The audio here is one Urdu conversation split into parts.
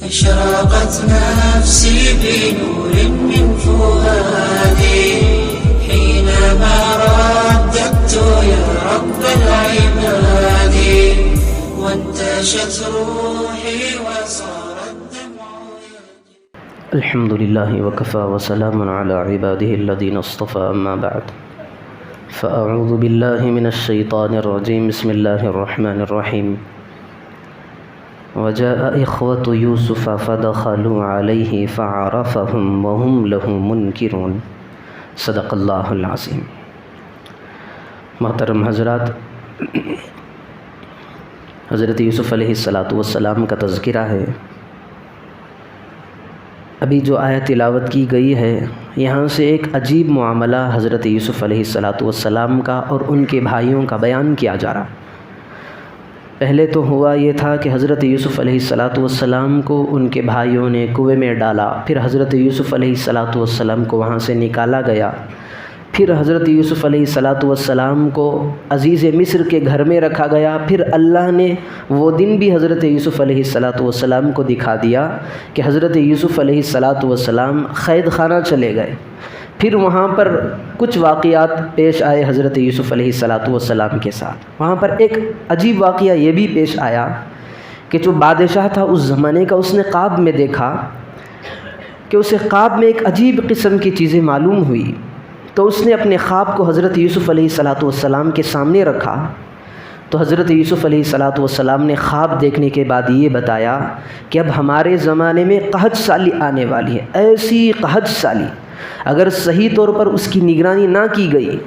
أشرقت نفسي بنور من فؤادي حينما رددت يا رب العباد وانتشت روحي وصار الدمع يجري. الحمد لله وكفى وسلام على عباده الذين اصطفى أما بعد فأعوذ بالله من الشيطان الرجيم بسم الله الرحمن الرحيم وجاء إخوة يوسف فدخلوا عليه فعرفهم وهم له منكرون صدق اللہ العظیم. محترم حضرات، حضرت یوسف علیہ السلام کا تذکرہ ہے. ابھی جو آیت تلاوت کی گئی ہے یہاں سے ایک عجیب معاملہ حضرت یوسف علیہ السلام کا اور ان کے بھائیوں کا بیان کیا جا رہا. پہلے تو ہوا یہ تھا کہ حضرت یوسف علیہ السلام کو ان کے بھائیوں نے کنویں میں ڈالا، پھر حضرت یوسف علیہ السلام کو وہاں سے نکالا گیا، پھر حضرت یوسف علیہ السلام کو عزیز مصر کے گھر میں رکھا گیا. پھر اللہ نے وہ دن بھی حضرت یوسف علیہ السلام کو دکھا دیا کہ حضرت یوسف علیہ السلام قید خانہ چلے گئے. پھر وہاں پر کچھ واقعات پیش آئے حضرت یوسف علیہ السلام کے ساتھ. وہاں پر ایک عجیب واقعہ یہ بھی پیش آیا کہ جو بادشاہ تھا اس زمانے کا، اس نے خواب میں دیکھا کہ اسے خواب میں ایک عجیب قسم کی چیزیں معلوم ہوئی. تو اس نے اپنے خواب کو حضرت یوسف علیہ السلام کے سامنے رکھا. تو حضرت یوسف علیہ السلام نے خواب دیکھنے کے بعد یہ بتایا کہ اب ہمارے زمانے میں قحط سالی آنے والی ہے. ایسی قحط سالی اگر صحیح طور پر اس کی نگرانی نہ کی گئی،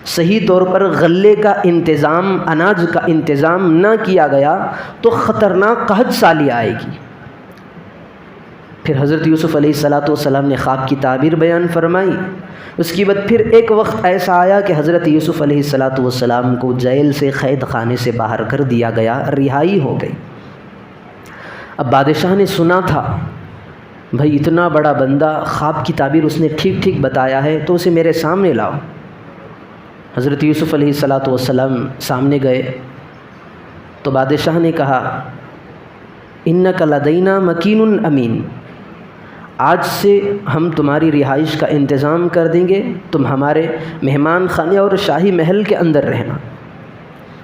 صحیح طور پر غلے کا انتظام، اناج کا انتظام نہ کیا گیا تو خطرناک قحط سالی آئے گی. پھر حضرت یوسف علیہ السلام نے خواب کی تعبیر بیان فرمائی. اس کے بعد پھر ایک وقت ایسا آیا کہ حضرت یوسف علیہ السلام کو جیل سے، قید خانے سے باہر کر دیا گیا، رہائی ہو گئی. اب بادشاہ نے سنا تھا بھائی اتنا بڑا بندہ، خواب کی تعبیر اس نے ٹھیک ٹھیک بتایا ہے تو اسے میرے سامنے لاؤ. حضرت یوسف علیہ السلام سامنے گئے تو بادشاہ نے کہا انک لدینا مکین امین، آج سے ہم تمہاری رہائش کا انتظام کر دیں گے، تم ہمارے مہمان خانے اور شاہی محل کے اندر رہنا.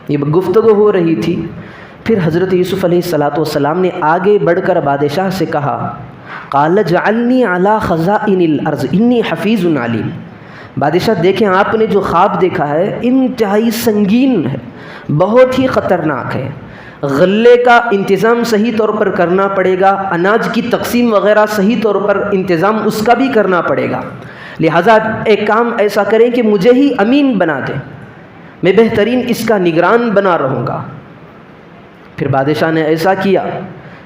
یہ گفتگو ہو رہی تھی. پھر حضرت یوسف علیہ السلام نے آگے بڑھ کر بادشاہ سے کہا قال اجعلنی علی خزائن الارض انی حفیظ علیم. بادشاہ دیکھیں آپ نے جو خواب دیکھا ہے انتہائی سنگین ہے، بہت ہی خطرناک ہے. غلے کا انتظام صحیح طور پر کرنا پڑے گا، اناج کی تقسیم وغیرہ صحیح طور پر انتظام اس کا بھی کرنا پڑے گا. لہٰذا ایک کام ایسا کریں کہ مجھے ہی امین بنا دیں، میں بہترین اس کا نگران بنا رہوں گا. پھر بادشاہ نے ایسا کیا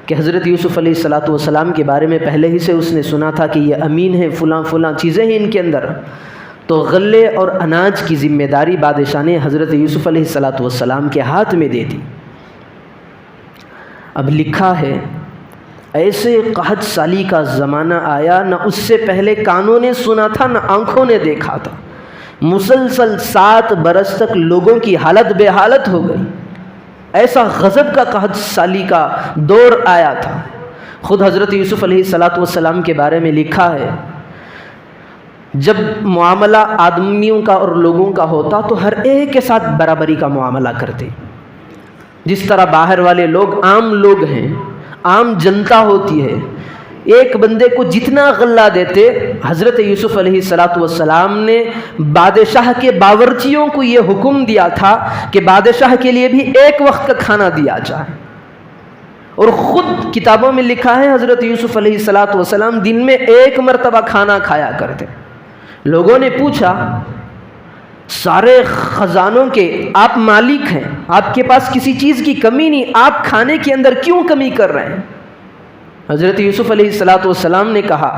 کہ حضرت یوسف علیہ السلام کے بارے میں پہلے ہی سے اس نے سنا تھا کہ یہ امین ہے، فلاں فلاں چیزیں ہیں ان کے اندر. تو غلے اور اناج کی ذمہ داری بادشاہ نے حضرت یوسف علیہ السلام کے ہاتھ میں دے دی. اب لکھا ہے ایسے قحط سالی کا زمانہ آیا، نہ اس سے پہلے کانوں نے سنا تھا نہ آنکھوں نے دیکھا تھا. مسلسل 7 برس تک لوگوں کی حالت بے حالت ہو گئی. ایسا غضب کا قحط سالی کا دور آیا تھا. خود حضرت یوسف علیہ السلام کے بارے میں لکھا ہے جب معاملہ آدمیوں کا اور لوگوں کا ہوتا تو ہر ایک کے ساتھ برابری کا معاملہ کرتے. جس طرح باہر والے لوگ عام لوگ ہیں، عام جنتا ہوتی ہے، ایک بندے کو جتنا غلہ دیتے، حضرت یوسف علیہ السلام نے بادشاہ کے باورچیوں کو یہ حکم دیا تھا کہ بادشاہ کے لیے بھی ایک وقت کا کھانا دیا جائے. اور خود کتابوں میں لکھا ہے حضرت یوسف علیہ السلام دن میں 1 مرتبہ کھانا کھایا کرتے. لوگوں نے پوچھا سارے خزانوں کے آپ مالک ہیں، آپ کے پاس کسی چیز کی کمی نہیں، آپ کھانے کے اندر کیوں کمی کر رہے ہیں؟ حضرت یوسف علیہ السلام نے کہا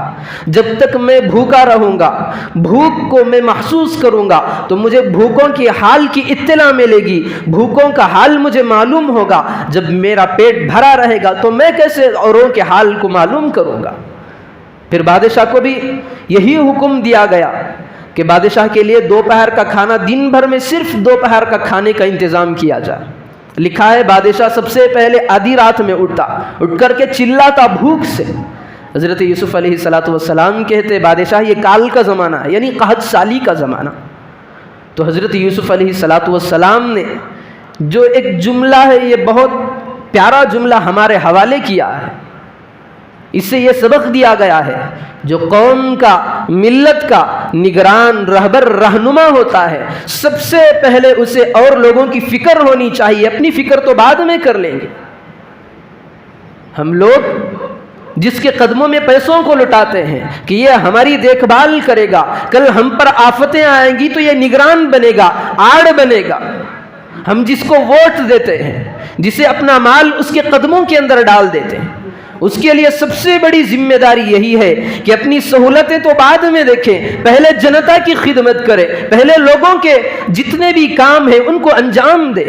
جب تک میں بھوکا رہوں گا، بھوک کو میں محسوس کروں گا تو مجھے بھوکوں کے حال کی اطلاع ملے گی، بھوکوں کا حال مجھے معلوم ہوگا. جب میرا پیٹ بھرا رہے گا تو میں کیسے اوروں کے حال کو معلوم کروں گا؟ پھر بادشاہ کو بھی یہی حکم دیا گیا کہ بادشاہ کے لیے دوپہر کا کھانا، دن بھر میں صرف دوپہر کا کھانے کا انتظام کیا جائے. لکھا ہے بادشاہ سب سے پہلے آدھی رات میں اٹھ کر کے چلاتا بھوک سے. حضرت یوسف علیہ السلام کہتے بادشاہ یہ کال کا زمانہ ہے، یعنی قحط سالی کا زمانہ. تو حضرت یوسف علیہ السلام نے جو ایک جملہ ہے، یہ بہت پیارا جملہ ہمارے حوالے کیا ہے. اس سے یہ سبق دیا گیا ہے جو قوم کا، ملت کا نگران، رہبر، رہنما ہوتا ہے، سب سے پہلے اسے اور لوگوں کی فکر ہونی چاہیے. اپنی فکر تو بعد میں کر لیں گے. ہم لوگ جس کے قدموں میں پیسوں کو لٹاتے ہیں کہ یہ ہماری دیکھ بھال کرے گا، کل ہم پر آفتیں آئیں گی تو یہ نگران بنے گا، آڑ بنے گا. ہم جس کو ووٹ دیتے ہیں، جسے اپنا مال اس کے قدموں کے اندر ڈال دیتے ہیں، اس کے لیے سب سے بڑی ذمہ داری یہی ہے کہ اپنی سہولتیں تو بعد میں دیکھیں، پہلے جنتا کی خدمت کرے، پہلے لوگوں کے جتنے بھی کام ہیں ان کو انجام دے.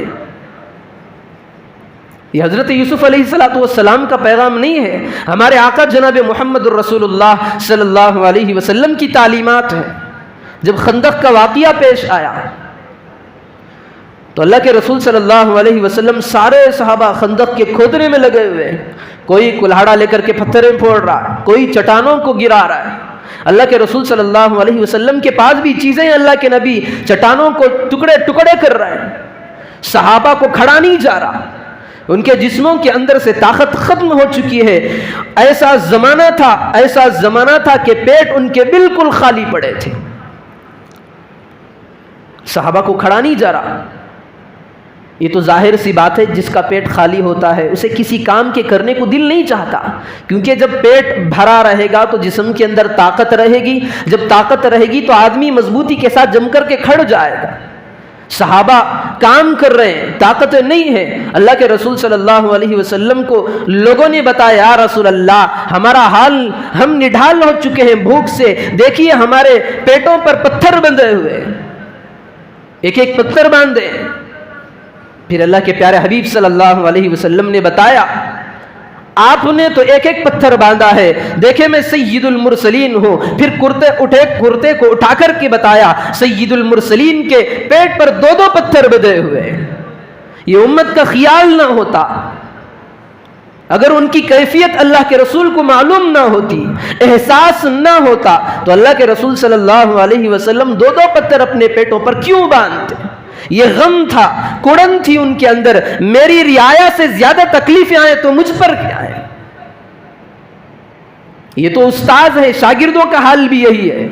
یہ حضرت یوسف علیہ السلام کا پیغام نہیں ہے، ہمارے آقا جناب محمد الرسول اللہ صلی اللہ علیہ وسلم کی تعلیمات ہیں. جب خندق کا واقعہ پیش آیا تو اللہ کے رسول صلی اللہ علیہ وسلم سارے صحابہ خندق کے کھودنے میں لگے ہوئے ہیں. کوئی کلہاڑا لے کر کے پتھریں پھوڑ رہا ہے، کوئی چٹانوں کو گرا رہا ہے. اللہ کے رسول صلی اللہ علیہ وسلم کے پاس بھی چیزیں ہیں، اللہ کے نبی چٹانوں کو ٹکڑے ٹکڑے کر رہے ہیں. صحابہ کو کھڑا نہیں جا رہا، ان کے جسموں کے اندر سے طاقت ختم ہو چکی ہے. ایسا زمانہ تھا کہ پیٹ ان کے بالکل خالی پڑے تھے. صحابہ کو کھڑا نہیں جا رہا. یہ تو ظاہر سی بات ہے، جس کا پیٹ خالی ہوتا ہے اسے کسی کام کے کرنے کو دل نہیں چاہتا، کیونکہ جب پیٹ بھرا رہے گا تو جسم کے اندر طاقت رہے گی. جب طاقت رہے گی تو آدمی مضبوطی کے ساتھ جم کر کے کھڑ جائے گا. صحابہ کام کر رہے ہیں، طاقت نہیں ہے. اللہ کے رسول صلی اللہ علیہ وسلم کو لوگوں نے بتایا یا رسول اللہ ہمارا حال، ہم نڈھال ہو چکے ہیں بھوک سے، دیکھیے ہمارے پیٹوں پر پتھر بندھے ہوئے، ایک ایک پتھر باندھے. پھر اللہ کے پیارے حبیب صلی اللہ علیہ وسلم نے بتایا آپ نے تو ایک ایک پتھر باندھا ہے، دیکھیں میں سید المرسلین ہوں. پھر کرتے کو اٹھا کر کے بتایا سید المرسلین کے پیٹ پر 2 پتھر بدے ہوئے. یہ امت کا خیال نہ ہوتا، اگر ان کی کیفیت اللہ کے رسول کو معلوم نہ ہوتی، احساس نہ ہوتا، تو اللہ کے رسول صلی اللہ علیہ وسلم 2 پتھر اپنے پیٹوں پر کیوں باندھتے؟ یہ غم تھا، کڑن تھی ان کے اندر، میری رعایا سے زیادہ تکلیفیں آئیں تو مجھ پر کیا ہے. یہ تو استاد ہے، شاگردوں کا حال بھی یہی ہے.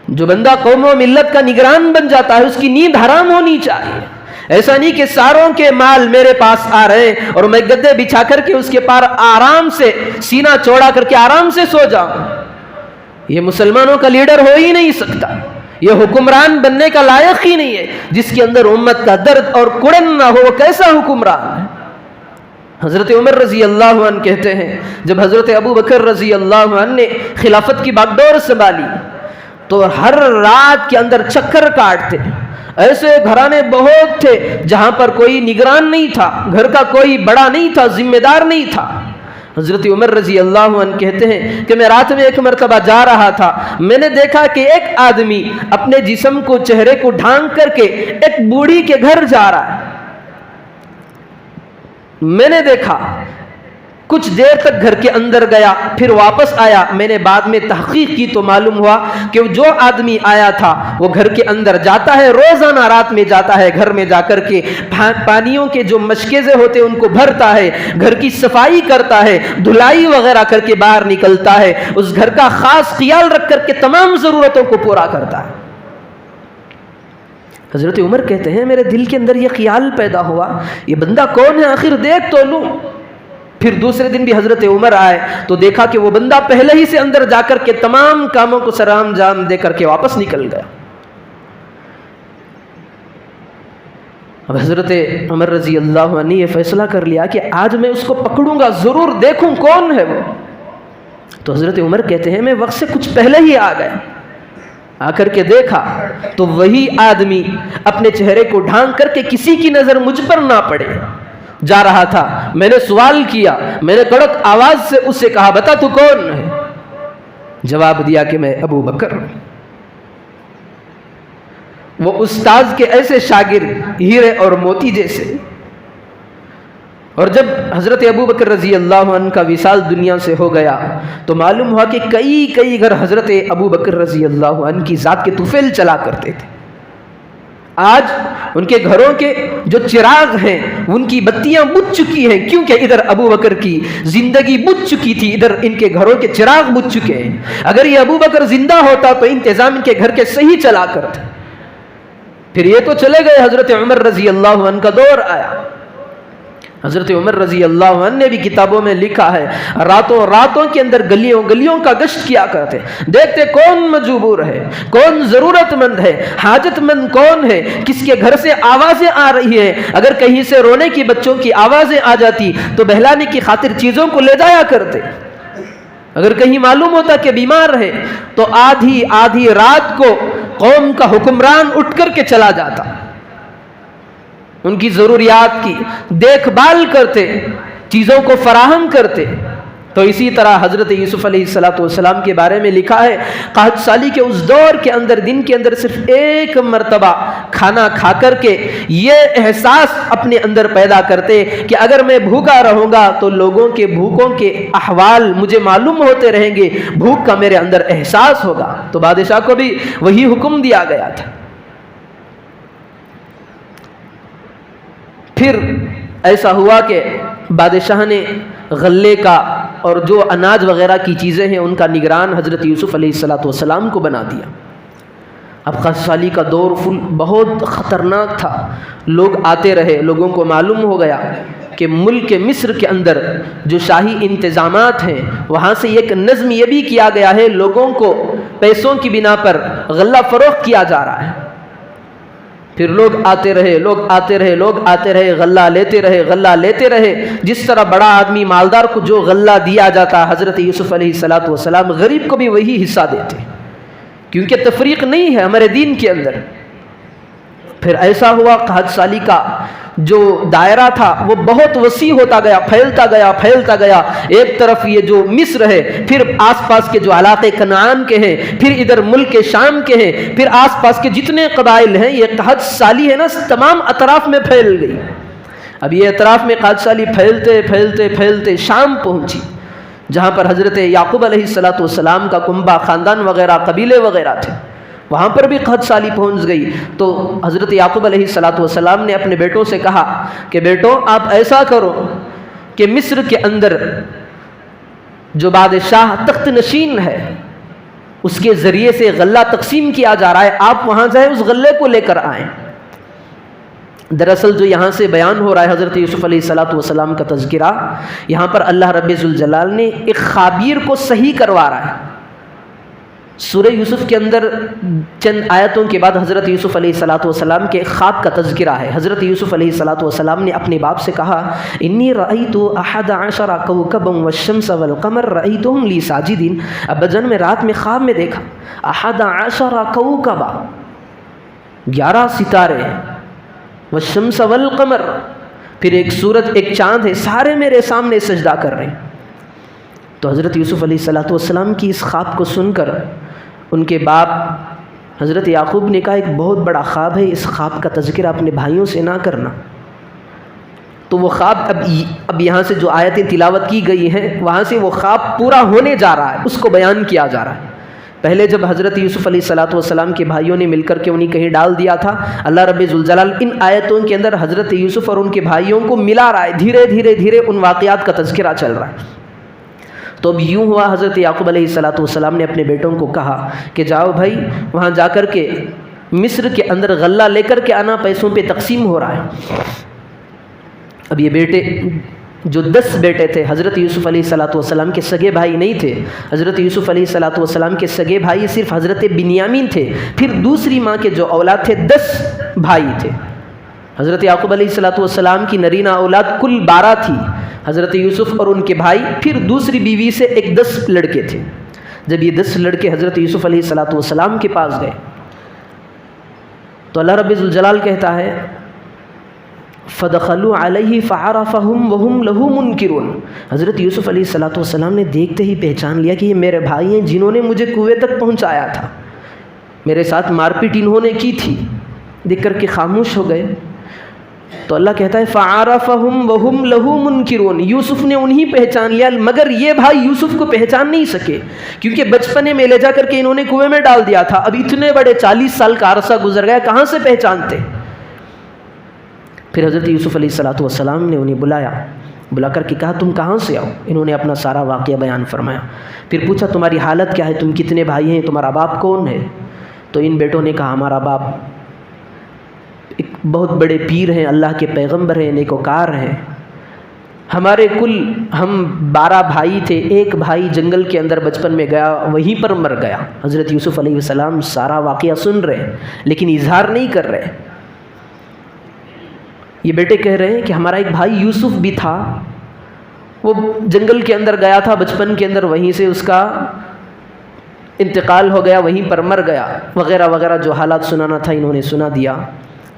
جو بندہ قوم و ملت کا نگران بن جاتا ہے اس کی نیند حرام ہونی چاہیے. ایسا نہیں کہ ساروں کے مال میرے پاس آ رہے ہیں اور میں گدے بچھا کر کے اس کے پار آرام سے سینہ چوڑا کر کے آرام سے سو جاؤں. یہ مسلمانوں کا لیڈر ہو ہی نہیں سکتا، یہ حکمران بننے کا لائق ہی نہیں ہے. جس کے اندر امت کا درد اور کڑن نہ ہو وہ کیسا حکمران ہے؟ حضرت عمر رضی اللہ عنہ کہتے ہیں جب حضرت ابو بکر رضی اللہ عنہ نے خلافت کی باگڈور سنبھالی تو ہر رات کے اندر چکر کاٹتے. ایسے گھرانے بہت تھے جہاں پر کوئی نگران نہیں تھا، گھر کا کوئی بڑا نہیں تھا، ذمہ دار نہیں تھا. حضرت عمر رضی اللہ عنہ کہتے ہیں کہ میں رات میں ایک مرتبہ جا رہا تھا، میں نے دیکھا کہ ایک آدمی اپنے جسم کو، چہرے کو ڈھانک کر کے ایک بوڑھی کے گھر جا رہا ہے. میں نے دیکھا کچھ دیر تک گھر کے اندر گیا، پھر واپس آیا. میں نے بعد میں تحقیق کی تو معلوم ہوا کہ جو آدمی آیا تھا وہ گھر کے اندر جاتا ہے، روزانہ رات میں جاتا ہے، گھر میں جا کر کے پانیوں کے جو مشکیزیں ہوتے ہیں ان کو بھرتا ہے، گھر کی صفائی کرتا ہے، دھلائی وغیرہ کر کے باہر نکلتا ہے، اس گھر کا خاص خیال رکھ کر کے تمام ضرورتوں کو پورا کرتا ہے. حضرت عمر کہتے ہیں میرے دل کے اندر یہ خیال پیدا ہوا یہ بندہ کون ہے، آخر دیکھ تو لوں. پھر دوسرے دن بھی حضرت عمر آئے تو دیکھا کہ وہ بندہ پہلے ہی سے اندر جا کر کے تمام کاموں کو سرام جام دے کر کے واپس نکل گیا. اب حضرت عمر رضی اللہ عنہ نے یہ فیصلہ کر لیا کہ آج میں اس کو پکڑوں گا، ضرور دیکھوں کون ہے وہ. تو حضرت عمر کہتے ہیں میں وقت سے کچھ پہلے ہی آ گیا، آ کر کے دیکھا تو وہی آدمی اپنے چہرے کو ڈھانک کر کے کسی کی نظر مجھ پر نہ پڑے جا رہا تھا. میں نے سوال کیا، میں نے کڑک آواز سے اس سے کہا بتا تو کون ہے؟ جواب دیا کہ میں ابو بکر. وہ استاذ کے ایسے شاگرد ہیرے اور موتی جیسے۔ اور جب حضرت ابوبکر رضی اللہ عنہ کا وصال دنیا سے ہو گیا تو معلوم ہوا کہ کئی گھر حضرت ابوبکر رضی اللہ عنہ کی ذات کے طفیل چلا کرتے تھے۔ آج ان کے گھروں کے جو چراغ ہیں ان کی بتیاں بجھ چکی ہیں، کیونکہ ادھر ابوبکر کی زندگی بجھ چکی تھی، ادھر ان کے گھروں کے چراغ بجھ چکے ہیں۔ اگر یہ ابوبکر زندہ ہوتا تو انتظام ان کے گھر کے صحیح چلا کرتے۔ پھر یہ تو چلے گئے، حضرت عمر رضی اللہ عنہ کا دور آیا۔ حضرت عمر رضی اللہ عنہ نے بھی کتابوں میں لکھا ہے، راتوں کے اندر گلیوں کا گشت کیا کرتے، دیکھتے کون مجبور ہے، کون ضرورت مند ہے، حاجت مند کون ہے، کس کے گھر سے آوازیں آ رہی ہیں۔ اگر کہیں سے رونے کی بچوں کی آوازیں آ جاتی تو بہلانے کی خاطر چیزوں کو لے جایا کرتے۔ اگر کہیں معلوم ہوتا کہ بیمار ہے تو آدھی رات کو قوم کا حکمران اٹھ کر کے چلا جاتا، ان کی ضروریات کی دیکھ بھال کرتے، چیزوں کو فراہم کرتے۔ تو اسی طرح حضرت یوسف علیہ السلام کے بارے میں لکھا ہے، قحط سالی کے اس دور کے اندر دن کے اندر صرف ایک مرتبہ کھانا کھا کر کے یہ احساس اپنے اندر پیدا کرتے کہ اگر میں بھوکا رہوں گا تو لوگوں کے بھوکوں کے احوال مجھے معلوم ہوتے رہیں گے، بھوک کا میرے اندر احساس ہوگا۔ تو بادشاہ کو بھی وہی حکم دیا گیا تھا۔ پھر ایسا ہوا کہ بادشاہ نے غلے کا اور جو اناج وغیرہ کی چیزیں ہیں ان کا نگران حضرت یوسف علیہ السلام کو بنا دیا۔ اب قحط سالی کا دور بہت خطرناک تھا، لوگ آتے رہے، لوگوں کو معلوم ہو گیا کہ ملک مصر کے اندر جو شاہی انتظامات ہیں وہاں سے ایک نظم یہ بھی کیا گیا ہے، لوگوں کو پیسوں کی بنا پر غلہ فروخت کیا جا رہا ہے۔ پھر لوگ آتے رہے، غلہ لیتے رہے۔ جس طرح بڑا آدمی مالدار کو جو غلہ دیا جاتا، حضرت یوسف علیہ السلام غریب کو بھی وہی حصہ دیتے، کیونکہ تفریق نہیں ہے ہمارے دین کے اندر۔ پھر ایسا ہوا قحط سالی کا جو دائرہ تھا وہ بہت وسیع ہوتا گیا، پھیلتا گیا۔ ایک طرف یہ جو مصر ہے، پھر آس پاس کے جو علاقے کنعان کے ہیں، پھر ادھر ملک شام کے ہیں، پھر آس پاس کے جتنے قبائل ہیں، یہ قحط سالی ہے نا تمام اطراف میں پھیل گئی۔ اب یہ اطراف میں قحط سالی پھیلتے شام پہنچی، جہاں پر حضرت یعقوب علیہ السلام کا کنبہ، خاندان وغیرہ، قبیلے وغیرہ تھے، وہاں پر بھی قحط سالی پہنچ گئی۔ تو حضرت یعقوب علیہ السلام نے اپنے بیٹوں سے کہا کہ بیٹوں آپ ایسا کرو کہ مصر کے اندر جو بادشاہ تخت نشین ہے اس کے ذریعے سے غلہ تقسیم کیا جا رہا ہے، آپ وہاں جائیں اس غلے کو لے کر آئیں۔ دراصل جو یہاں سے بیان ہو رہا ہے حضرت یوسف علیہ السلام کا تذکرہ، یہاں پر اللہ رب ذوالجلال نے ایک خابیر کو صحیح کروا رہا ہے۔ سورہ یوسف کے اندر چند آیتوں کے بعد حضرت یوسف علیہ السلام کے خواب کا تذکرہ ہے۔ حضرت یوسف علیہ السلام نے اپنے باپ سے کہا، انی رأیت 11 کوكبا والشمس والقمر رأیتهم لی ساجدین۔ ابا جان میں رات میں خواب میں دیکھا 11 کوكبا، 11 ستارے، والشمس والقمر، پھر ایک سورج، ایک چاند ہے، سارے میرے سامنے سجدہ کر رہے ہیں۔ تو حضرت یوسف علیہ السلام کی اس خواب کو سن کر ان کے باپ حضرت یعقوب نے کہا ایک بہت بڑا خواب ہے، اس خواب کا تذکرہ اپنے بھائیوں سے نہ کرنا۔ تو وہ خواب اب یہاں سے جو آیتیں تلاوت کی گئی ہیں وہاں سے وہ خواب پورا ہونے جا رہا ہے، اس کو بیان کیا جا رہا ہے۔ پہلے جب حضرت یوسف علیہ السلام کے بھائیوں نے مل کر کے انہیں کہیں ڈال دیا تھا، اللہ رب ذوالجلال ان آیتوں کے اندر حضرت یوسف اور ان کے بھائیوں کو ملا رہا ہے، دھیرے ان واقعات کا تذکرہ چل رہا ہے۔ تو اب یوں ہوا، حضرت یعقوب علیہ السلام نے اپنے بیٹوں کو کہا کہ جاؤ بھائی وہاں جا کر کے مصر کے اندر غلہ لے کر کے آنا، پیسوں پہ تقسیم ہو رہا ہے۔ اب یہ بیٹے جو 10 بیٹے تھے، حضرت یوسف علیہ السلام کے سگے بھائی نہیں تھے، حضرت یوسف علیہ السلام کے سگے بھائی صرف حضرت بنیامین تھے، پھر دوسری ماں کے جو اولاد تھے 10 بھائی تھے۔ حضرت یعقوب علیہ السلام کی نرینہ اولاد کل 12 تھی، حضرت یوسف اور ان کے بھائی، پھر دوسری بیوی سے ایک 10 لڑکے تھے۔ جب یہ 10 لڑکے حضرت یوسف علیہ السلام کے پاس گئے تو اللہ رب ذوالجلال کہتا ہے فَدَخَلُوا عَلَيْهِ فَعَرَفَهُمْ وَهُمْ لَهُ مُنْكِرُونَ۔ حضرت یوسف علیہ السلام نے دیکھتے ہی پہچان لیا کہ یہ میرے بھائی ہیں جنہوں نے مجھے کنویں تک پہنچایا تھا، میرے ساتھ مار پیٹ انہوں نے کی تھی، دیکھ کر کے خاموش ہو گئے. تو اللہ کہتا ہے فَعَرَفَهُمْ وَهُمْ لَهُ مُنْكِرُونَ. یوسف نے انہیں پہچان لیا مگر یہ بھائی یوسف کو پہچان نہیں سکے کیونکہ بچپنے میں لے جا کر کے انہوں نے کنویں میں ڈال دیا تھا. اب اتنے بڑے 40 سال کا عرصہ گزر گیا, کہاں سے پہچانتے؟ پھر حضرت یوسف علیہ السلام نے انہیں بلا کر کے کہا تم کہاں سے آؤ؟ انہوں نے اپنا سارا واقعہ بیان فرمایا. پھر پوچھا تمہاری حالت کیا ہے, تم کتنے بھائی ہیں, تمہارا باپ کون ہے؟ تو ان بیٹوں نے کہا ہمارا باپ ایک بہت بڑے پیر ہیں, اللہ کے پیغمبر ہیں, نیکوکار ہیں. ہمارے ہم 12 بھائی تھے, ایک بھائی جنگل کے اندر بچپن میں گیا, وہیں پر مر گیا. حضرت یوسف علیہ السلام سارا واقعہ سن رہے لیکن اظہار نہیں کر رہے. یہ بیٹے کہہ رہے ہیں کہ ہمارا ایک بھائی یوسف بھی تھا, وہ جنگل کے اندر گیا تھا بچپن کے اندر, وہیں سے اس کا انتقال ہو گیا, وہیں پر مر گیا, وغیرہ وغیرہ جو حالات سنانا تھا انہوں نے سنا دیا.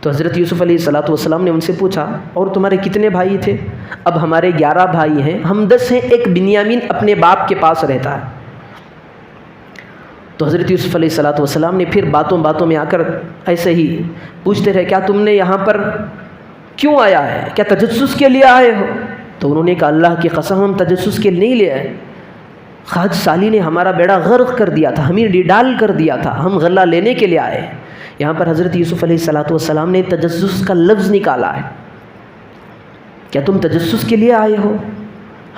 تو حضرت یوسف علیہ السلام نے ان سے پوچھا اور تمہارے کتنے بھائی تھے؟ اب ہمارے 11 بھائی ہیں, ہم 10 ہیں, ایک بنیامین اپنے باپ کے پاس رہتا ہے. تو حضرت یوسف علیہ السلام نے پھر باتوں میں آ کر ایسے ہی پوچھتے رہے کیا تم نے یہاں پر کیوں آیا ہے, کیا تجسس کے لیے آئے ہو؟ تو انہوں نے کہا اللہ کی قسم ہم تجسس کے لیے نہیں لے آئے, خواجہ سالی نے ہمارا بیڑا غرق کر دیا تھا, ہمیں ڈال کر دیا تھا, ہم غلہ لینے کے لیے آئے. یہاں پر حضرت یوسف علیہ السلام نے تجسس کا لفظ نکالا ہے. کیا تم تجسس کے لیے آئے ہو؟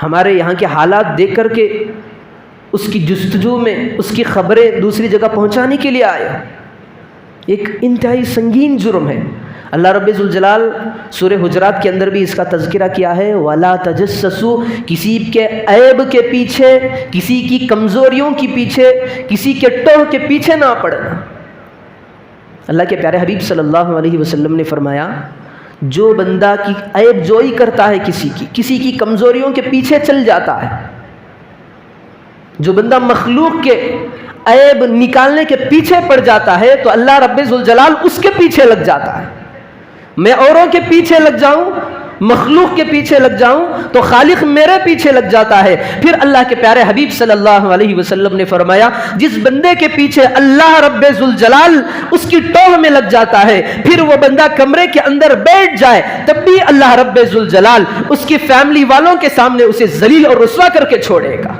ہمارے یہاں کے حالات دیکھ کر کے اس کی جستجو میں اس کی خبریں دوسری جگہ پہنچانے کے لیے آئے ہو؟ ایک انتہائی سنگین جرم ہے. اللہ رب ذوالجلال سورہ حجرات کے اندر بھی اس کا تذکرہ کیا ہے وَلَا تَجَسَّسُوا, کسی کے عیب کے پیچھے, کسی کی کمزوریوں کے پیچھے, کسی کے ٹوہ کے پیچھے نہ پڑنا. اللہ کے پیارے حبیب صلی اللہ علیہ وسلم نے فرمایا جو بندہ کی عیب جوئی کرتا ہے, کسی کی کمزوریوں کے پیچھے چل جاتا ہے, جو بندہ مخلوق کے عیب نکالنے کے پیچھے پڑ جاتا ہے تو اللہ رب ذوالجلال اس کے پیچھے لگ جاتا ہے. میں اوروں کے پیچھے لگ جاؤں, مخلوق کے پیچھے لگ جاؤں تو خالق میرے پیچھے لگ جاتا ہے. پھر اللہ کے پیارے حبیب صلی اللہ علیہ وسلم نے فرمایا جس بندے کے پیچھے اللہ رب ذوالجلال اس کی ٹوہ میں لگ جاتا ہے, پھر وہ بندہ کمرے کے اندر بیٹھ جائے تب بھی اللہ رب ذوالجلال اس کی فیملی والوں کے سامنے اسے ذلیل اور رسوا کر کے چھوڑے گا,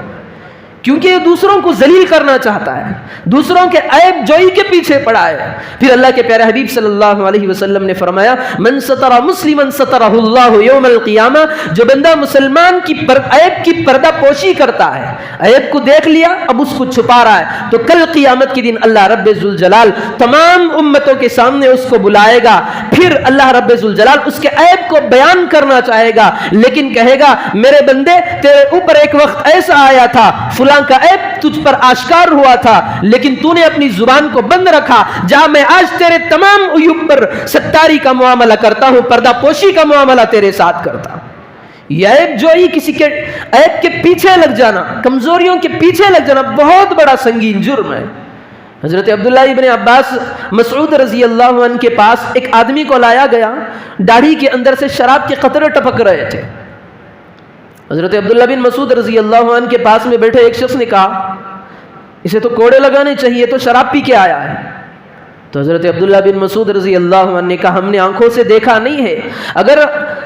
کیونکہ یہ دوسروں کو ذلیل کرنا چاہتا ہے, دوسروں کے عیب جوئی کے پیچھے پڑا ہے. پھر اللہ کے پیارے حبیب صلی اللہ علیہ وسلم نے فرمایا من ستر مسلما سترہ اللہ یوم القیامہ, جو بندہ مسلمان کی عیب کی پردہ پوشی کرتا ہے, عیب کو دیکھ لیا اب اس کو چھپا رہا ہے, تو کل قیامت کے دن اللہ رب ذوالجلال تمام امتوں کے سامنے اس کو بلائے گا. پھر اللہ رب ذوالجلال اس کے عیب کو بیان کرنا چاہے گا لیکن کہے گا میرے بندے تیرے اوپر ایک وقت ایسا آیا تھا, فلاں کا عیب تجھ پر آشکار ہوا تھا لیکن تو نے اپنی زبان کو بند رکھا, جہاں میں آج تیرے تمام عیوب پر ستاری کا معاملہ کرتا ہوں, پردہ پوشی کا معاملہ تیرے ساتھ کرتا ہوں. یہ عیب جوئی, کسی کے عیب کے پیچھے لگ جانا, کمزوریوں کے پیچھے لگ جانا بہت بڑا سنگین جرم ہے. حضرت عبداللہ ابن عباس مسعود رضی اللہ عنہ کے پاس ایک آدمی کو لایا گیا, داڑھی کے اندر سے شراب کے قطرے ٹپک رہے تھے. حضرت عبداللہ بن مسعود رضی اللہ عنہ کے پاس میں بیٹھے ایک شخص نے کہا اسے تو کوڑے لگانے چاہیے, تو شراب پی کے آیا ہے. تو حضرت عبداللہ بن مسعود رضی اللہ عنہ نے کہا ہم نے آنکھوں سے دیکھا نہیں ہے, اگر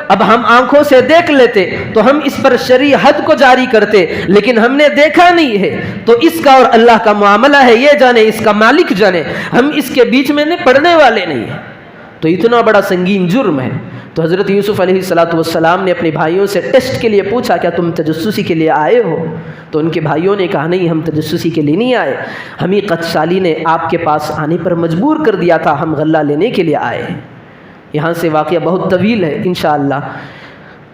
اب ہم آنکھوں سے دیکھ لیتے تو ہم اس پر شرعی حد کو جاری کرتے, لیکن ہم نے دیکھا نہیں ہے تو اس کا اور اللہ کا معاملہ ہے, یہ جانے اس کا مالک جانے, ہم اس کے بیچ میں پڑنے والے نہیں ہیں. تو اتنا بڑا سنگین جرم ہے. تو حضرت یوسف علیہ السلام نے اپنے بھائیوں سے ٹیسٹ کے لیے پوچھا کیا تم تجسسی کے لیے آئے ہو؟ تو ان کے بھائیوں نے کہا نہیں ہم تجسسی کے لیے نہیں آئے, ہمیں قد سالی نے آپ کے پاس آنے پر مجبور کر دیا تھا, ہم غلہ لینے کے لیے آئے ہیں. یہاں سے واقعہ بہت طویل ہے, انشاءاللہ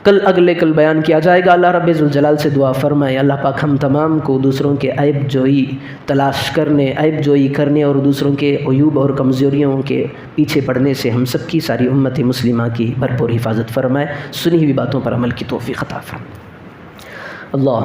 کل بیان کیا جائے گا. اللہ رب ذوالجلال سے دعا فرمائے اللہ پاک ہم تمام کو دوسروں کے عیب جوئی تلاش کرنے, عیب جوئی کرنے اور دوسروں کے عیوب اور کمزوریوں کے پیچھے پڑنے سے ہم سب کی, ساری امت مسلمہ کی بھرپور حفاظت فرمائے. سنی ہوئی باتوں پر عمل کی توفیق عطا فرمائے. اللہ